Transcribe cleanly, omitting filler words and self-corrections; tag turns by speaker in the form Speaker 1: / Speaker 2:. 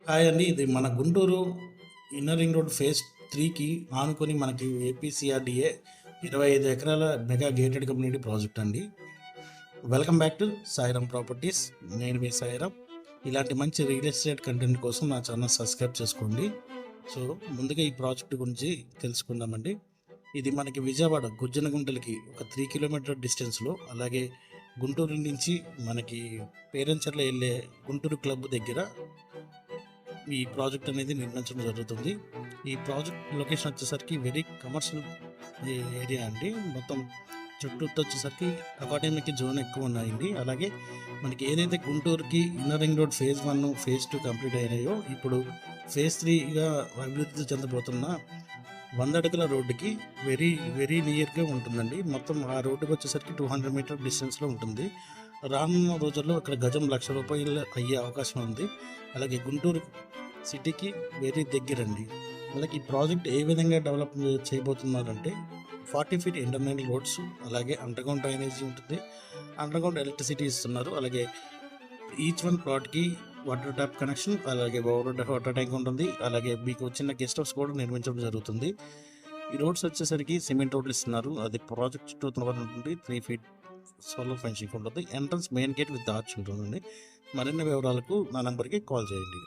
Speaker 1: Hi అండి. ఇది మన Guntur inner ring road phase 3కి ఆనుకొని మనకి ఏపీసీఆర్డీఏ 25 ఎకరాల మెగా గేటెడ్ కమ్యూనిటీ ప్రాజెక్ట్ అండి. Welcome back to Sairam properties. నేను మీ సాయిరామ్. ఇలాంటి మంచి రియల్ ఎస్టేట్ కంటెంట్ కోసం నా ఛానల్ సబ్స్క్రైబ్ చేసుకోండి. సో ముందుగా ఈ ప్రాజెక్ట్ గురించి తెలుసుకుందామండి. ఇది మనకి విజయవాడ గుజ్జనగుంటలకి ఒక 3 కిలోమీటర్ డిస్టెన్స్లో, అలాగే గుంటూరు నుంచి మనకి పేరంచర్ల వెళ్ళే గుంటూరు క్లబ్ దగ్గర ఈ ప్రాజెక్ట్ అనేది నిర్మించడం జరుగుతుంది. ఈ ప్రాజెక్ట్ లొకేషన్ వచ్చేసరికి వెరీ కమర్షియల్ ఏరియా అండి. మొత్తం చుట్టూ వచ్చేసరికి అకాడమిక్ జోన్ ఎక్కువ ఉన్నాయండి. అలాగే మనకి ఏదైతే గుంటూరుకి inner ring road phase 1 phase 2 complete అయినాయో, ఇప్పుడు ఫేజ్ 3గా అభివృద్ధి చెందబోతున్న 100 అడుగుల రోడ్డుకి వెరీ వెరీ నియర్గా ఉంటుందండి. మొత్తం ఆ రోడ్డుకి వచ్చేసరికి 200 మీటర్ డిస్టెన్స్లో ఉంటుంది. రానున్న రోజుల్లో ఇక్కడ గజం ₹1,00,000 అయ్యే అవకాశం ఉంది. అలాగే గుంటూరు సిటీకి వెరీ దగ్గరండి. అలాగే ఈ ప్రాజెక్ట్ ఏ విధంగా డెవలప్ చేయబోతున్నారంటే 40 ఫీట్ ఇంటర్నల్ రోడ్స్, అలాగే అండర్గ్రౌండ్ డ్రైనేజీ ఉంటుంది, అండర్గ్రౌండ్ ఎలక్ట్రిసిటీ ఇస్తున్నారు. అలాగే ఈచ్ వన్ ప్లాట్కి వాటర్ ట్యాప్ కనెక్షన్, అలాగే వాటర్ ట్యాంక్ ఉంటుంది. అలాగే మీకు చిన్న గెస్ట్ హౌస్ కూడా నిర్మించడం జరుగుతుంది. ఈ రోడ్స్ వచ్చేసరికి సిమెంట్ రోడ్లు ఇస్తున్నారు. అది ప్రాజెక్ట్ చుట్టూ ఉంటుంది. 3 ఫీట్ సోలార్ ఫెన్సింగ్ ఉంటుంది. Entrance main gate with arch ఉంటుందండి. మరిన్ని వివరాలకు నా నెంబర్కి కాల్ చేయండి.